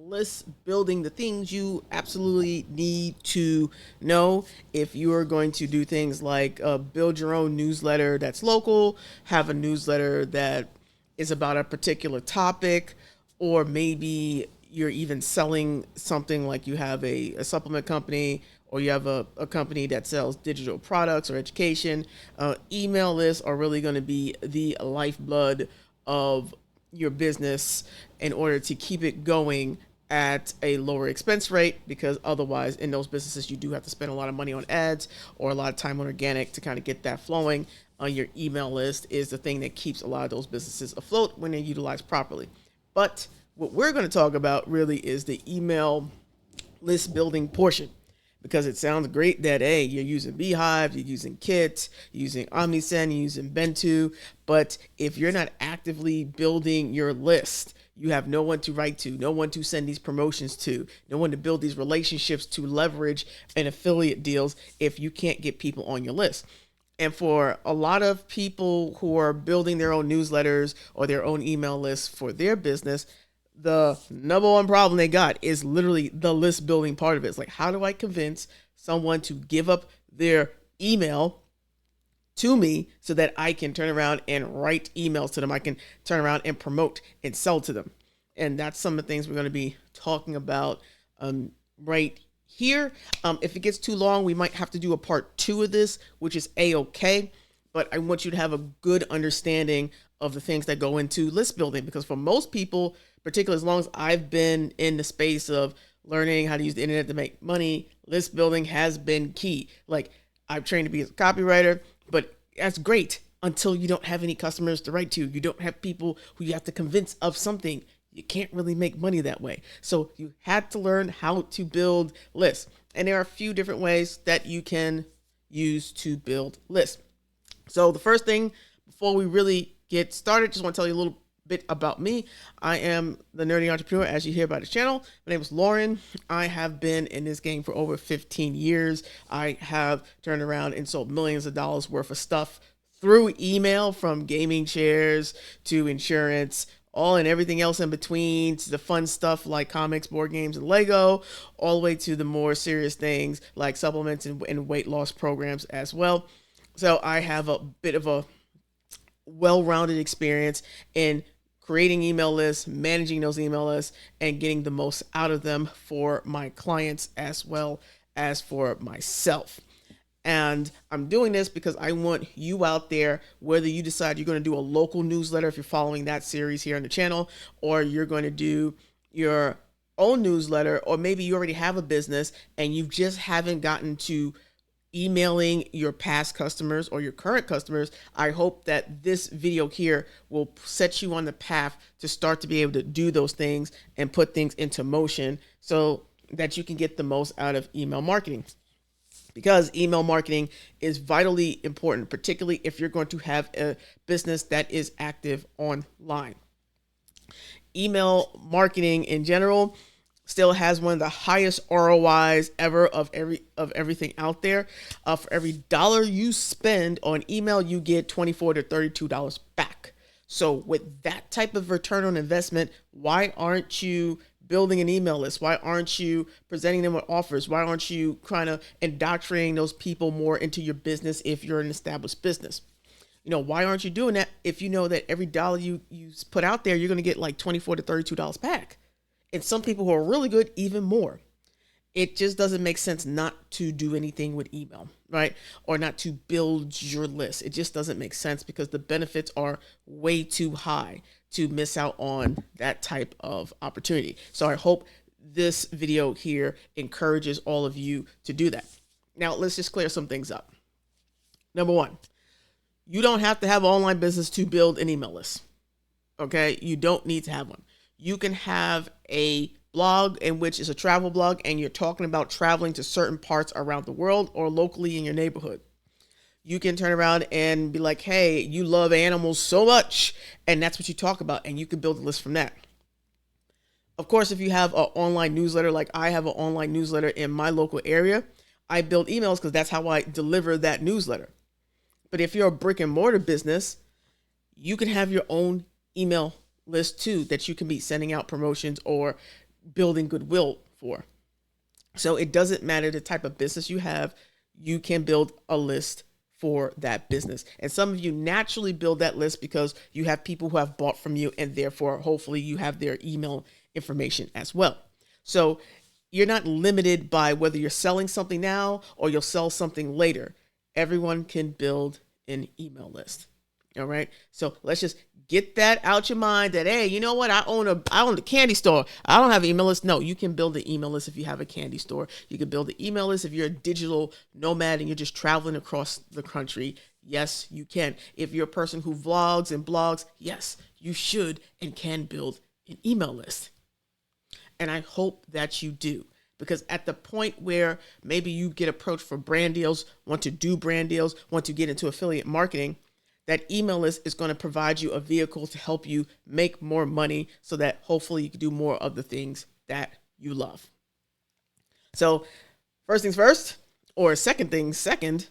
list building, the things you absolutely need to know if you are going to do things like build your own newsletter that's local, have a newsletter that is about a particular topic, or maybe you're even selling something like you have a supplement company or you have a company that sells digital products or education. Email lists are really going to be the lifeblood of your business in order to keep it going at a lower expense rate, because otherwise in those businesses you do have to spend a lot of money on ads or a lot of time on organic to kind of get that flowing. Your email list is the thing that keeps a lot of those businesses afloat when they're utilized properly. But what we're going to talk about really is the email list building portion, because it sounds great that, hey, you're using Beehive, you're using Kit, you're using OmniSend, you're using Bentu, but if you're not actively building your list, you have no one to write to, no one to send these promotions to, no one to build these relationships to leverage and affiliate deals if you can't get people on your list. And for a lot of people who are building their own newsletters or their own email lists for their business, the number one problem they got is literally the list building part of it. It's like, how do I convince someone to give up their email to me so that I can turn around and write emails to them? I can turn around and promote and sell to them. And that's some of the things we're going to be talking about right here. If it gets too long, we might have to do a part 2 of this, which is A-okay. But I want you to have a good understanding of the things that go into list building, because for most people, particularly as long as I've been in the space of learning how to use the internet to make money, list building has been key. Like, I've trained to be a copywriter, but that's great until you don't have any customers to write to. You don't have people who you have to convince of something. You can't really make money that way. So you had to learn how to build lists. And there are a few different ways that you can use to build lists. So the first thing, before we really get started, just want to tell you a little bit about me. I am the nerdy entrepreneur, as you hear by the channel. My name is Lauren. I have been in this game for over 15 years. I have turned around and sold millions of dollars worth of stuff through email, from gaming chairs to insurance, all and everything else in between, to the fun stuff like comics, board games, and Lego, all the way to the more serious things like supplements and weight loss programs as well. So I have a bit of a well-rounded experience in creating email lists, managing those email lists, and getting the most out of them for my clients as well as for myself. And I'm doing this because I want you out there, whether you decide you're going to do a local newsletter if you're following that series here on the channel, or you're going to do your own newsletter, or maybe you already have a business and you just haven't gotten to emailing your past customers or your current customers. I hope that this video here will set you on the path to start to be able to do those things and put things into motion so that you can get the most out of email marketing. Because email marketing is vitally important, particularly if you're going to have a business that is active online. Email marketing in general still has one of the highest ROIs ever of everything out there. For every dollar you spend on email, you get $24 to $32 back. So with that type of return on investment, why aren't you building an email list? Why aren't you presenting them with offers? Why aren't you kind of indoctrinating those people more into your business if you're an established business? You know, why aren't you doing that if you know that every dollar you put out there, you're going to get like $24 to $32 back? And some people who are really good, even more. It just doesn't make sense not to do anything with email, right? Or not to build your list. It just doesn't make sense because the benefits are way too high to miss out on that type of opportunity. So I hope this video here encourages all of you to do that. Now, let's just clear some things up. Number one, you don't have to have an online business to build an email list. Okay? You don't need to have one. You can have a blog in which is a travel blog and you're talking about traveling to certain parts around the world or locally in your neighborhood. You can turn around and be like, hey, you love animals so much, and that's what you talk about, and you can build a list from that. Of course, if you have an online newsletter, like I have an online newsletter in my local area, I build emails because that's how I deliver that newsletter. But if you're a brick and mortar business, you can have your own email list too that you can be sending out promotions or building goodwill for. So it doesn't matter the type of business you have, you can build a list for that business. And some of you naturally build that list because you have people who have bought from you, and therefore hopefully you have their email information as well. So you're not limited by whether you're selling something now or you'll sell something later. Everyone can build an email list. All right. So let's just get that out your mind that, hey, you know what? I own a candy store. I don't have an email list. No, you can build an email list if you have a candy store. You can build an email list if you're a digital nomad and you're just traveling across the country. Yes, you can. If you're a person who vlogs and blogs, yes, you should and can build an email list. And I hope that you do. Because at the point where maybe you get approached for brand deals, want to do brand deals, want to get into affiliate marketing, that email list is going to provide you a vehicle to help you make more money so that hopefully you can do more of the things that you love. So first things first, or second things second,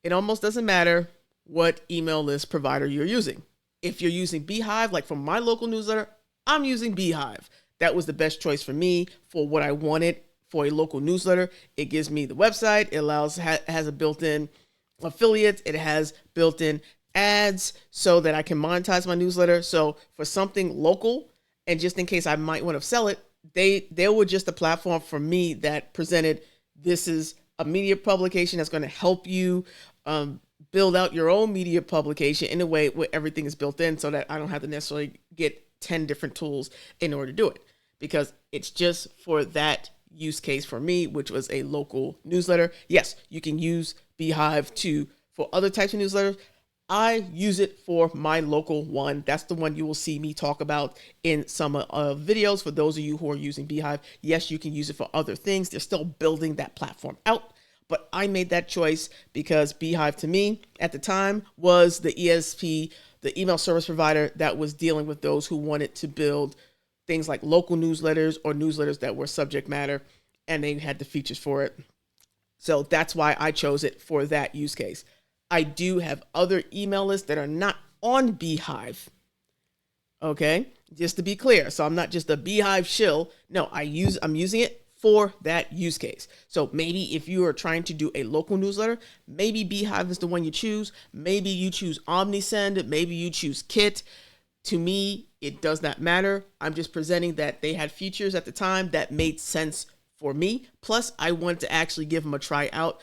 it almost doesn't matter what email list provider you're using. If you're using Beehive, like for my local newsletter, I'm using Beehive. That was the best choice for me for what I wanted for a local newsletter. It gives me the website. It has a built-in affiliates. It has built-in ads so that I can monetize my newsletter. So for something local, and just in case I might want to sell it, they were just a platform for me that presented, this is a media publication that's going to help you build out your own media publication in a way where everything is built in so that I don't have to necessarily get 10 different tools in order to do it, because it's just for that use case for me, which was a local newsletter. Yes, you can use Beehive for other types of newsletters. I use it for my local one. That's the one you will see me talk about in some videos. For those of you who are using Beehive, yes, you can use it for other things. They're still building that platform out. But I made that choice because Beehive to me at the time was the ESP, the email service provider that was dealing with those who wanted to build things like local newsletters or newsletters that were subject matter, and they had the features for it. So that's why I chose it for that use case. I do have other email lists that are not on Beehive. Okay, just to be clear. So I'm not just a Beehive shill. No, I'm using it for that use case. So maybe if you are trying to do a local newsletter, maybe Beehive is the one you choose. Maybe you choose OmniSend. Maybe you choose Kit. To me, it does not matter. I'm just presenting that they had features at the time that made sense for me. Plus, I wanted to actually give them a try out.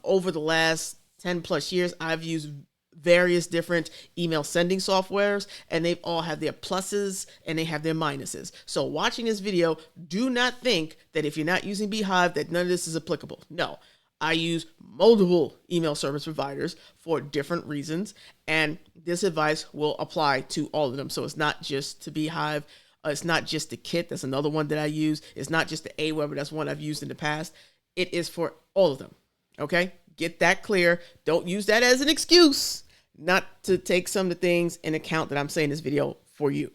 Over the last 10 plus years, I've used various different email sending softwares, and they've all have their pluses and they have their minuses. So watching this video, do not think that if you're not using Beehive that none of this is applicable. No, I use multiple email service providers for different reasons, and this advice will apply to all of them. So it's not just to Beehive. It's not just the Kit. That's another one that I use. It's not just the Aweber. That's one I've used in the past. It is for all of them. Okay? Get that clear. Don't use that as an excuse not to take some of the things in account that I'm saying in this video for you.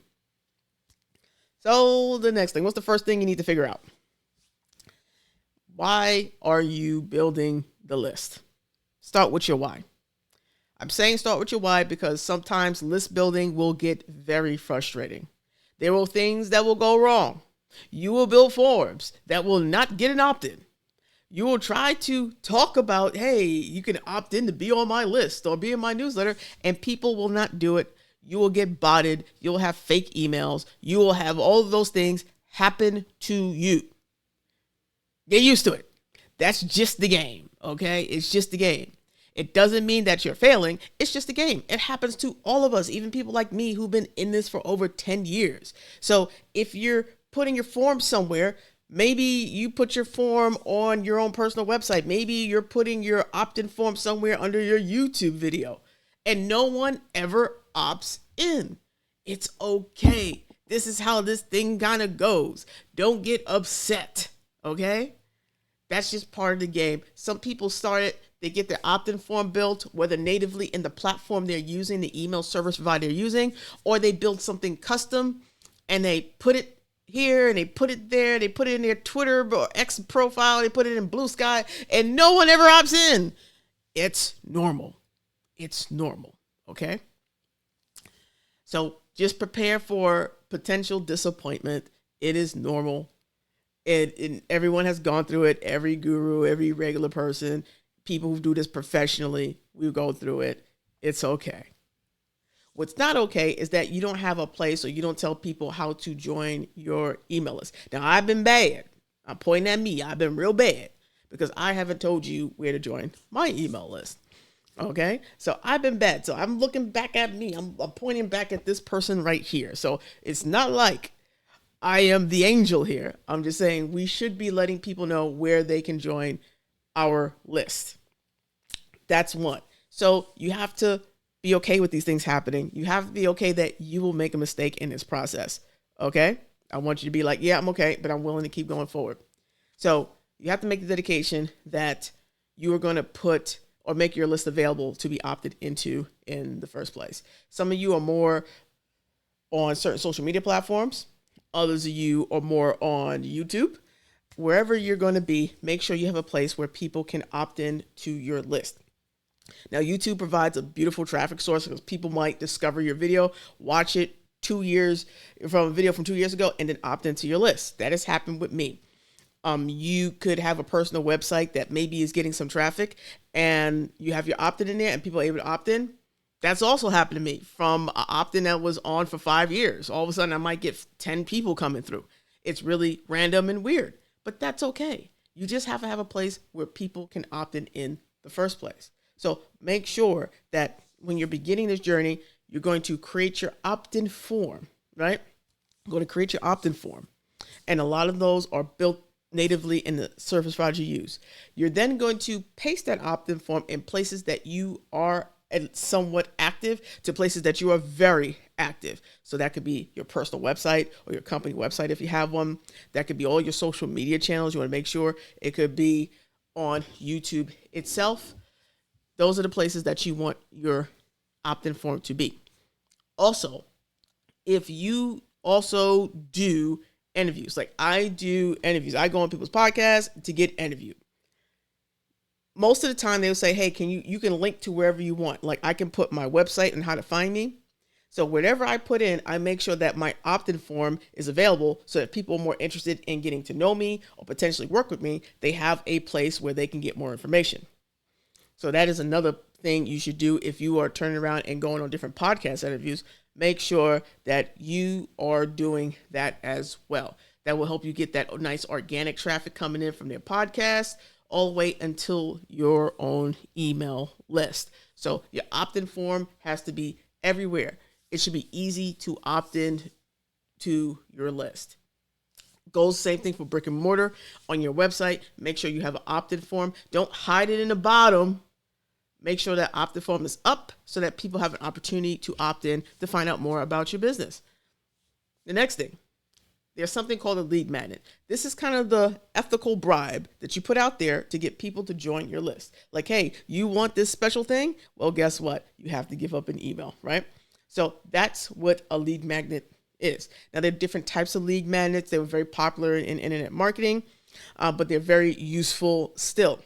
So the next thing, what's the first thing you need to figure out? Why are you building the list? Start with your why. I'm saying start with your why because sometimes list building will get very frustrating. There will things that will go wrong. You will build forms that will not get an opt-in. You will try to talk about, hey, you can opt in to be on my list or be in my newsletter, and people will not do it. You will get botted. You'll have fake emails. You will have all of those things happen to you. Get used to it. That's just the game, okay? It's just the game. It doesn't mean that you're failing. It's just a game. It happens to all of us, even people like me who've been in this for over 10 years. So if you're putting your form somewhere, maybe you put your form on your own personal website. Maybe you're putting your opt-in form somewhere under your YouTube video, and no one ever opts in. It's okay. This is how this thing kind of goes. Don't get upset, okay? That's just part of the game. Some people they get their opt-in form built, whether natively in the platform they're using, the email service provider they're using, or they build something custom and they put it here and they put it there. They put it in their Twitter or X profile. They put it in Blue Sky, and no one ever opts in. It's normal. It's normal. Okay. So just prepare for potential disappointment It is normal. Everyone has gone through it. Every guru, every regular person, people who do this professionally, we go through it. It's okay. What's not okay is that you don't have a place or you don't tell people how to join your email list. Now, I've been bad. I'm pointing at me. I've been real bad because I haven't told you where to join my email list. Okay, so I've been bad. So I'm looking back at me. I'm pointing back at this person right here. So it's not like I am the angel here. I'm just saying we should be letting people know where they can join our list. That's one. So you have to be okay with these things happening. You have to be okay that you will make a mistake in this process. Okay? I want you to be like, yeah, I'm okay, but I'm willing to keep going forward. So you have to make the dedication that you are going to put or make your list available to be opted into in the first place. Some of you are more on certain social media platforms. Others of you are more on YouTube. Wherever you're going to be, make sure you have a place where people can opt in to your list. Now, YouTube provides a beautiful traffic source because people might discover your video, watch it 2 years from a video from 2 years ago, and then opt into your list. That has happened with me. You could have a personal website that maybe is getting some traffic and you have your opt-in in there and people are able to opt in. That's also happened to me from an opt-in that was on for 5 years. All of a sudden I might get 10 people coming through. It's really random and weird, but that's okay. You just have to have a place where people can opt in the first place. So make sure that when you're beginning this journey, you're going to create your opt-in form, right? You're going to create your opt-in form. And a lot of those are built natively in the service provider you use. You're then going to paste that opt-in form in places that you are somewhat active to places that you are very active. So that could be your personal website or your company website if you have one. That could be all your social media channels. You want to make sure it could be on YouTube itself. Those are the places that you want your opt-in form to be. Also, if you also do interviews, like I do interviews, I go on people's podcasts to get interviewed. Most of the time they'll say, hey, you can link to wherever you want. Like I can put my website and how to find me. So whatever I put in, I make sure that my opt-in form is available so that people are more interested in getting to know me or potentially work with me. They have a place where they can get more information. So that is another thing you should do if you are turning around and going on different podcast interviews. Make sure that you are doing that as well. That will help you get that nice organic traffic coming in from their podcast all the way until your own email list. So your opt-in form has to be everywhere. It should be easy to opt in to your list. Goes same thing for brick and mortar on your website. Make sure you have an opt-in form. Don't hide it in the bottom. Make sure that opt-in form is up so that people have an opportunity to opt in to find out more about your business. The next thing, there's something called a lead magnet. This is kind of the ethical bribe that you put out there to get people to join your list. Like, hey, you want this special thing? Well, guess what? You have to give up an email, right? So that's what a lead magnet is. Now, there are different types of lead magnets. They were very popular in internet marketing, but they're very useful still.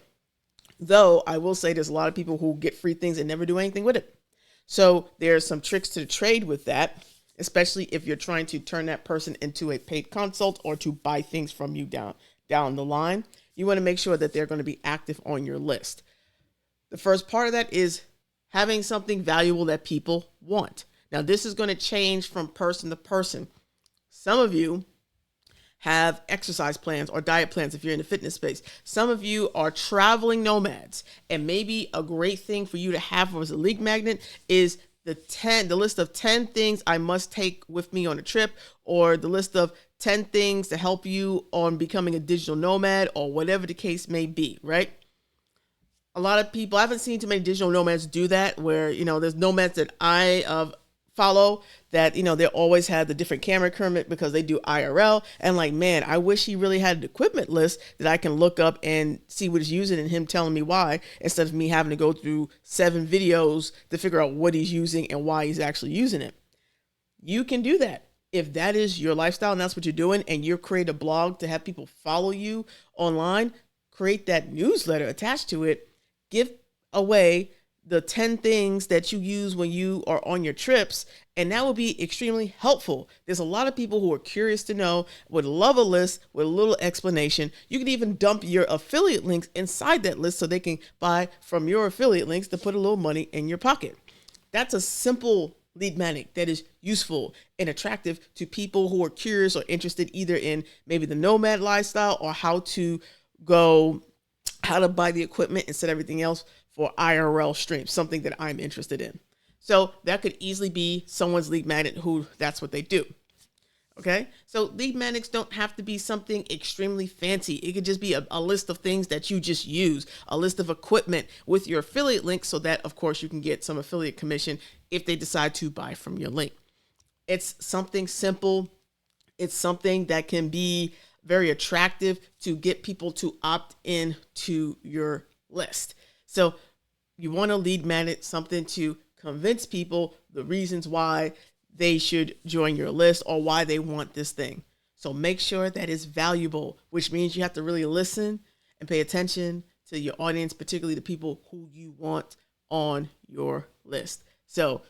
Though I will say there's a lot of people who get free things and never do anything with it. So there's some tricks to the trade with that, especially if you're trying to turn that person into a paid consult or to buy things from you down the line. You want to make sure that they're going to be active on your list. The first part of that is having something valuable that people want. Now, this is going to change from person to person. Some of you have exercise plans or diet plans if you're in the fitness space. Some of you are traveling nomads, and maybe a great thing for you to have as a lead magnet is the list of 10 things I must take with me on a trip, or the list of 10 things to help you on becoming a digital nomad, or whatever the case may be, right? A lot of people, I haven't seen too many digital nomads do that, where, there's nomads that I follow that, they always have the different camera equipment because they do IRL. And like, man, I wish he really had an equipment list that I can look up and see what he's using and him telling me why, instead of me having to go through 7 videos to figure out what he's using and why he's actually using it. You can do that. If that is your lifestyle and that's what you're doing, and you're creating a blog to have people follow you online, create that newsletter attached to it, give away the 10 things that you use when you are on your trips, and that will be extremely helpful. There's a lot of people who are curious to know, would love a list with a little explanation. You can even dump your affiliate links inside that list so they can buy from your affiliate links to put a little money in your pocket. That's a simple lead magnet that is useful and attractive to people who are curious or interested either in maybe the nomad lifestyle or how to buy the equipment and set everything else for IRL streams, something that I'm interested in. So that could easily be someone's lead magnet who that's what they do. Okay, so lead magnets don't have to be something extremely fancy. It could just be a list of things that you just use, a list of equipment with your affiliate link so that, of course, you can get some affiliate commission if they decide to buy from your link. It's something simple. It's something that can be very attractive to get people to opt in to your list. So you want to lead magnet something to convince people the reasons why they should join your list or why they want this thing. So make sure that it's valuable, which means you have to really listen and pay attention to your audience, particularly the people who you want on your list. So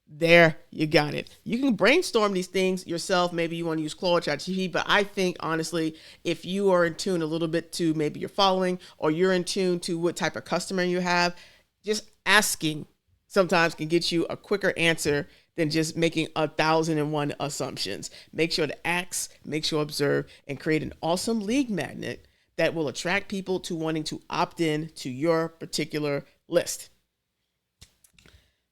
there you got it. You can brainstorm these things yourself. Maybe you want to use Claude, ChatGPT, but I think honestly, if you are in tune a little bit to maybe your following or you're in tune to what type of customer you have, just asking sometimes can get you a quicker answer than just making 1,001 assumptions. Make sure to ask, make sure to observe, and create an awesome lead magnet that will attract people to wanting to opt in to your particular list.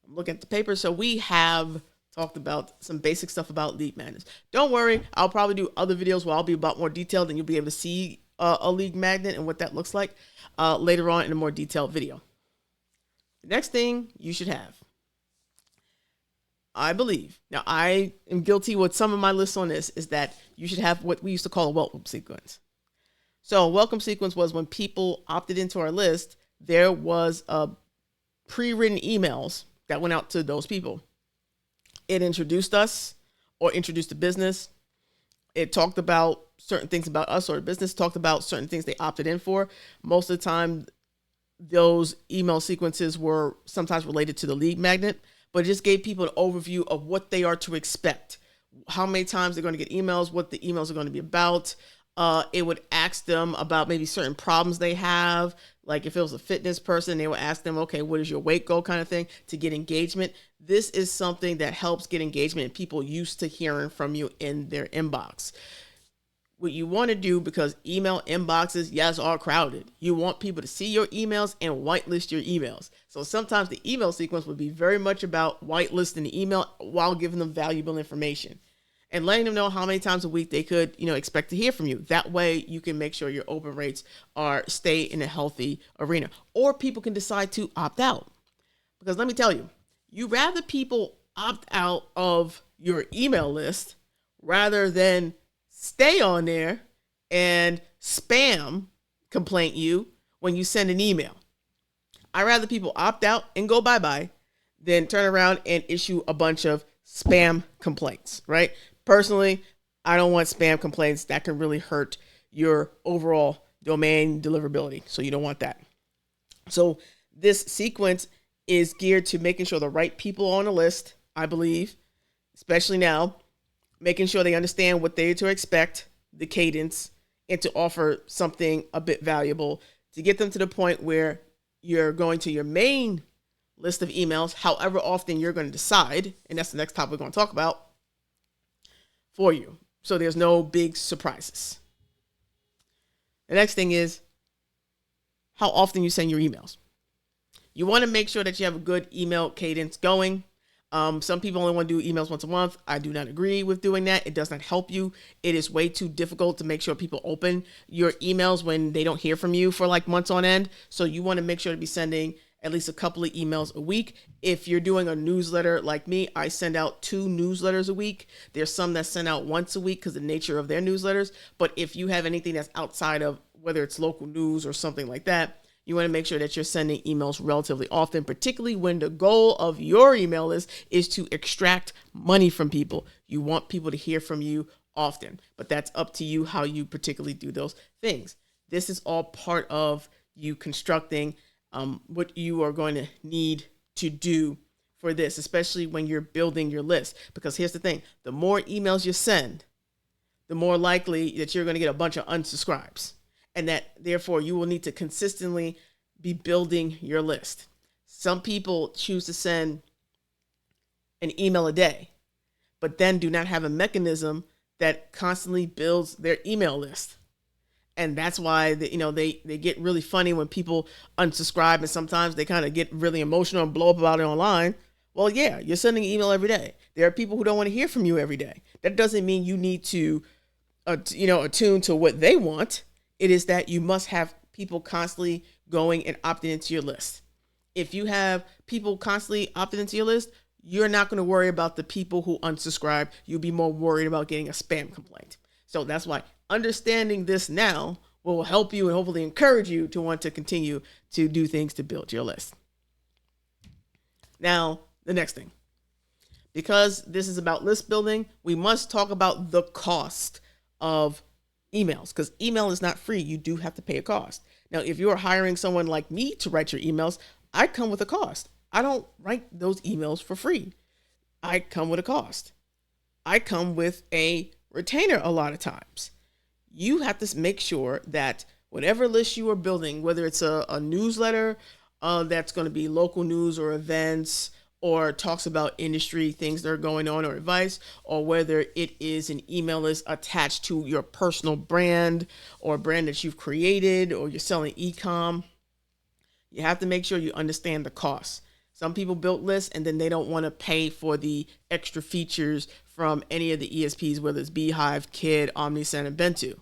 I'm looking at the paper. So we have talked about some basic stuff about lead magnets. Don't worry, I'll probably do other videos where I'll be about more detailed and you'll be able to see a lead magnet and what that looks like later on in a more detailed video. The next thing you should have, I believe, now I am guilty with some of my lists on this, is that you should have what we used to call a welcome sequence. So a welcome sequence was when people opted into our list, there was a pre-written emails that went out to those people. It introduced us or introduced the business. It talked about certain things about us or the business, talked about certain things they opted in for. Most of the time, those email sequences were sometimes related to the lead magnet, but it just gave people an overview of what they are to expect, how many times they're going to get emails, what the emails are going to be about. It would ask them about maybe certain problems they have. Like if it was a fitness person, they would ask them, okay, what is your weight goal kind of thing to get engagement. This is something that helps get engagement and people used to hearing from you in their inbox. What you want to do, because email inboxes, yes, are crowded. You want people to see your emails and whitelist your emails. So sometimes the email sequence would be very much about whitelisting the email while giving them valuable information and letting them know how many times a week they could, expect to hear from you. That way you can make sure your open rates stay in a healthy arena, or people can decide to opt out. Because let me tell you, you rather people opt out of your email list rather than stay on there and spam complaint you when you send an email. I'd rather people opt out and go bye-bye than turn around and issue a bunch of spam complaints, right? Personally, I don't want spam complaints. That can really hurt your overall domain deliverability. So you don't want that. So this sequence is geared to making sure the right people are on the list, I believe, especially now, making sure they understand what they're to expect, the cadence, and to offer something a bit valuable to get them to the point where you're going to your main list of emails, however often you're going to decide, and that's the next topic we're going to talk about, for you. So there's no big surprises. The next thing is how often you send your emails. You want to make sure that you have a good email cadence going. Some people only want to do emails once a month. I do not agree with doing that. It does not help you. It is way too difficult to make sure people open your emails when they don't hear from you for like months on end. So you want to make sure to be sending at least a couple of emails a week. If you're doing a newsletter like me, I send out 2 newsletters a week. There's some that send out once a week because of the nature of their newsletters. But if you have anything that's outside of whether it's local news or something like that, you want to make sure that you're sending emails relatively often, particularly when the goal of your email list is to extract money from people. You want people to hear from you often, but that's up to you how you particularly do those things. This is all part of you constructing what you are going to need to do for this, especially when you're building your list. Because here's the thing, the more emails you send, the more likely that you're going to get a bunch of unsubscribes. And that therefore you will need to consistently be building your list. Some people choose to send an email a day, but then do not have a mechanism that constantly builds their email list. And that's why they get really funny when people unsubscribe, and sometimes they kind of get really emotional and blow up about it online. Well, yeah, you're sending an email every day. There are people who don't want to hear from you every day. That doesn't mean you need to, attune to what they want. It is that you must have people constantly going and opting into your list. If you have people constantly opting into your list, you're not going to worry about the people who unsubscribe. You'll be more worried about getting a spam complaint. So that's why understanding this now will help you and hopefully encourage you to want to continue to do things to build your list. Now, the next thing, because this is about list building, we must talk about the cost of emails, because email is not free. You do have to pay a cost. Now, if you're hiring someone like me to write your emails, I come with a cost. I don't write those emails for free. I come with a cost. I come with a retainer a lot of times. You have to make sure that whatever list you are building, whether it's a newsletter that's going to be local news or events, or talks about industry things that are going on or advice, or whether it is an email list attached to your personal brand or a brand that you've created, or you're selling e-com, you have to make sure you understand the costs. Some people build lists and then they don't want to pay for the extra features from any of the ESPs, whether it's Beehive, Kid, OmniSend, and Bentu.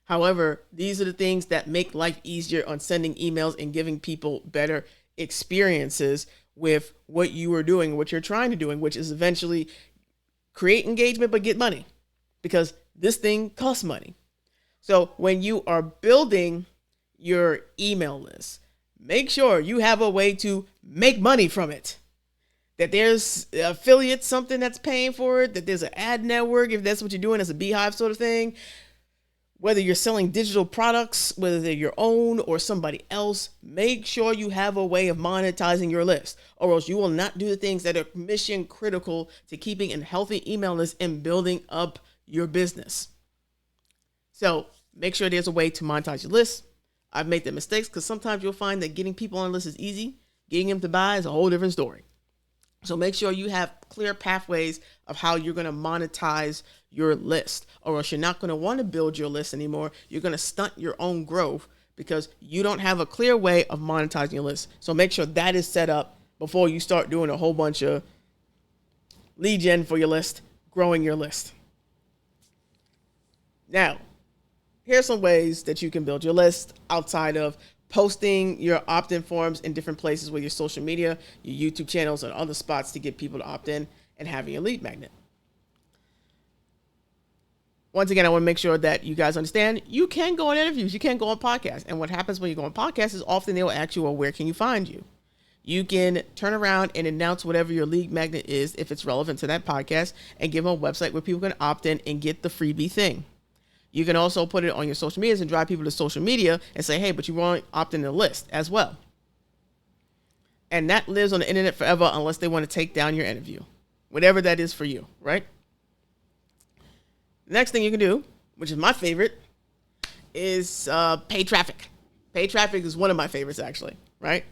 However, these are the things that make life easier on sending emails and giving people better experiences with what you are doing, what you're trying to do, which is eventually create engagement but get money, because this thing costs money. So when you are building your email list, make sure you have a way to make money from it. That there's affiliates, something that's paying for it, that there's an ad network, if that's what you're doing as a Beehive sort of thing. Whether you're selling digital products, whether they're your own or somebody else, make sure you have a way of monetizing your list, or else you will not do the things that are mission critical to keeping a healthy email list and building up your business. So make sure there's a way to monetize your list. I've made the mistakes because sometimes you'll find that getting people on a list is easy. Getting them to buy is a whole different story. So make sure you have clear pathways of how you're going to monetize your list, or else you're not going to want to build your list anymore. You're going to stunt your own growth because you don't have a clear way of monetizing your list. So make sure that is set up before you start doing a whole bunch of lead gen for your list, growing your list. Now, here's some ways that you can build your list outside of posting your opt-in forms in different places with your social media, your YouTube channels, and other spots to get people to opt in, and having a lead magnet. Once again, I want to make sure that you guys understand you can go on interviews, you can go on podcasts. And what happens when you go on podcasts is often they'll ask you, well, where can you find you? You can turn around and announce whatever your lead magnet is if it's relevant to that podcast, and give them a website where people can opt in and get the freebie thing. You can also put it on your social medias and drive people to social media and say, hey, but you want to opt in the list as well. And that lives on the internet forever unless they want to take down your interview, whatever that is for you, right? Next thing you can do, which is my favorite, is paid traffic. Paid traffic is one of my favorites, actually, right?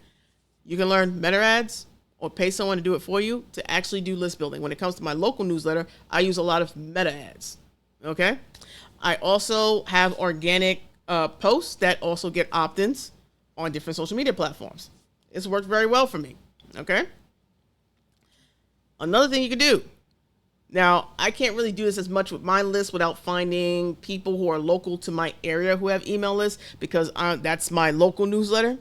You can learn meta ads or pay someone to do it for you to actually do list building. When it comes to my local newsletter, I use a lot of meta ads, okay? I also have organic posts that also get opt-ins on different social media platforms. It's worked very well for me, okay? Another thing you can do. Now, I can't really do this as much with my list without finding people who are local to my area who have email lists, because that's my local newsletter.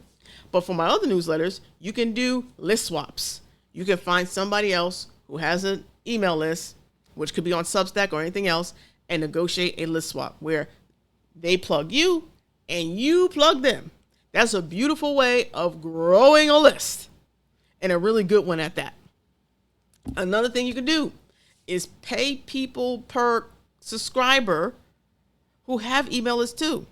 But for my other newsletters, you can do list swaps. You can find somebody else who has an email list, which could be on Substack or anything else, and negotiate a list swap where they plug you and you plug them. That's a beautiful way of growing a list, and a really good one at that. Another thing you can do is pay people per subscriber who have email lists too.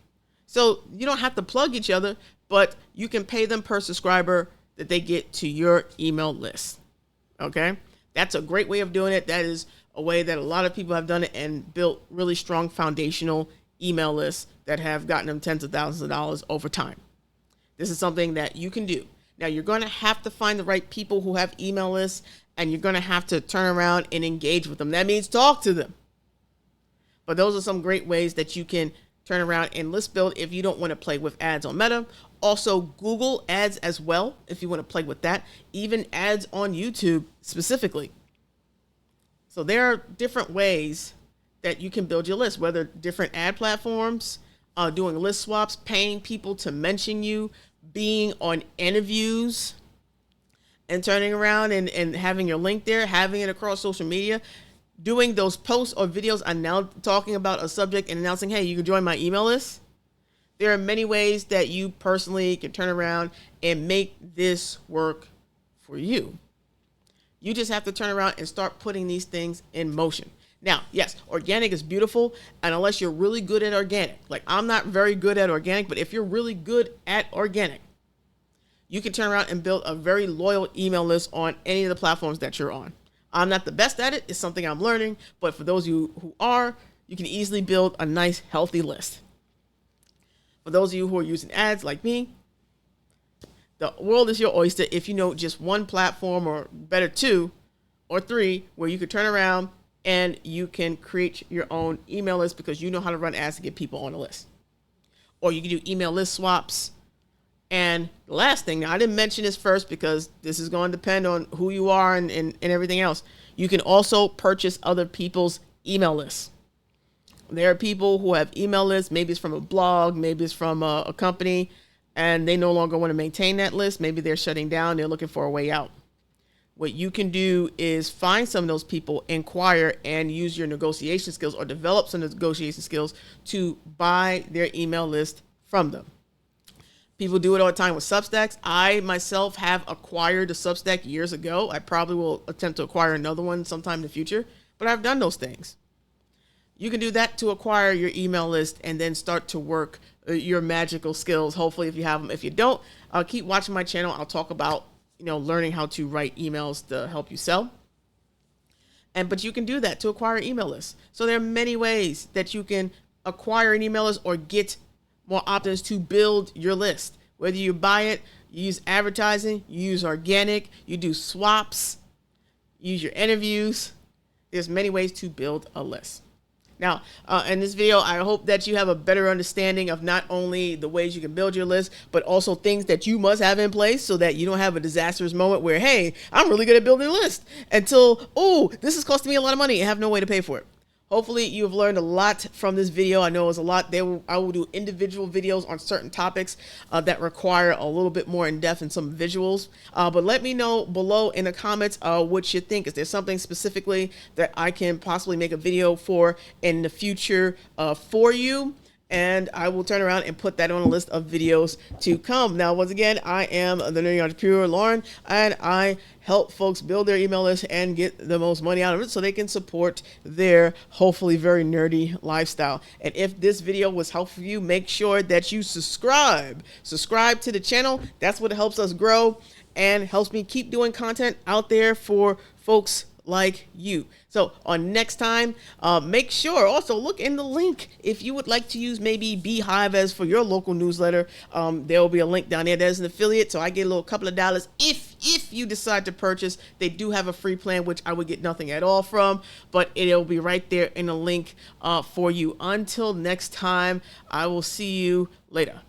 So you don't have to plug each other. but you can pay them per subscriber that they get to your email list. Okay? That's a great way of doing it. That is a way that a lot of people have done it and built really strong foundational email lists that have gotten them tens of thousands of dollars over time. This is something that you can do. Now, you're going to have to find the right people who have email lists, and you're going to have to turn around and engage with them. That means talk to them. But those are some great ways that you can turn around and list build if you don't want to play with ads on Meta. Also, Google ads as well, if you want to play with that. Even ads on YouTube specifically. So there are different ways that you can build your list, whether different ad platforms, doing list swaps, paying people to mention you, being on interviews, and turning around and having your link there, having it across social media, doing those posts or videos talking about a subject and announcing, hey, you can join my email list. There are many ways that you personally can turn around and make this work for you. You just have to turn around and start putting these things in motion. Now, yes, organic is beautiful, and unless you're really good at organic, like I'm not very good at organic, but if you're really good at organic, you can turn around and build a very loyal email list on any of the platforms that you're on. I'm not the best at it. It's something I'm learning, but for those of you who are, you can easily build a nice, healthy list. For those of you who are using ads like me, the world is your oyster if you know just one platform, or better 2 or 3, where you can turn around and you can create your own email list because you know how to run ads to get people on the list. Or you can do email list swaps. And the last thing, now I didn't mention this first because this is going to depend on who you are and everything else. You can also purchase other people's email lists. There are people who have email lists. Maybe it's from a blog, maybe it's from a company, and they no longer want to maintain that list. Maybe they're shutting down. They're looking for a way out. What you can do is find some of those people, inquire, and use your negotiation skills or develop some negotiation skills to buy their email list from them. People do it all the time with Substacks. I myself have acquired a Substack years ago. I probably will attempt to acquire another one sometime in the future, but I've done those things. You can do that to acquire your email list and then start to work your magical skills. Hopefully, if you have them. If you don't, keep watching my channel. I'll talk about learning how to write emails to help you sell. But you can do that to acquire email lists. So there are many ways that you can acquire an email list or get more options to build your list. Whether you buy it, you use advertising, you use organic, you do swaps, you use your interviews. There's many ways to build a list. Now, in this video, I hope that you have a better understanding of not only the ways you can build your list, but also things that you must have in place so that you don't have a disastrous moment where, hey, I'm really good at building a list until, oh, this is costing me a lot of money and have no way to pay for it. Hopefully you've learned a lot from this video. I know it was a lot. I will do individual videos on certain topics that require a little bit more in depth and some visuals. But let me know below in the comments what you think. Is there something specifically that I can possibly make a video for in the future for you? And I will turn around and put that on a list of videos to come. Now, once again, I am the Nerdy Entrepreneur, Lauren, and I help folks build their email list and get the most money out of it so they can support their hopefully very nerdy lifestyle. And if this video was helpful for you, make sure that you subscribe. Subscribe to the channel. That's what helps us grow and helps me keep doing content out there for folks like you. So on next time, make sure also look in the link if you would like to use maybe Beehive as for your local newsletter. There will be a link down there. There's an affiliate, so I get a little couple of dollars if you decide to purchase. They do have a free plan, which I would get nothing at all from, but it'll be right there in the link for you. Until next time, I will see you later.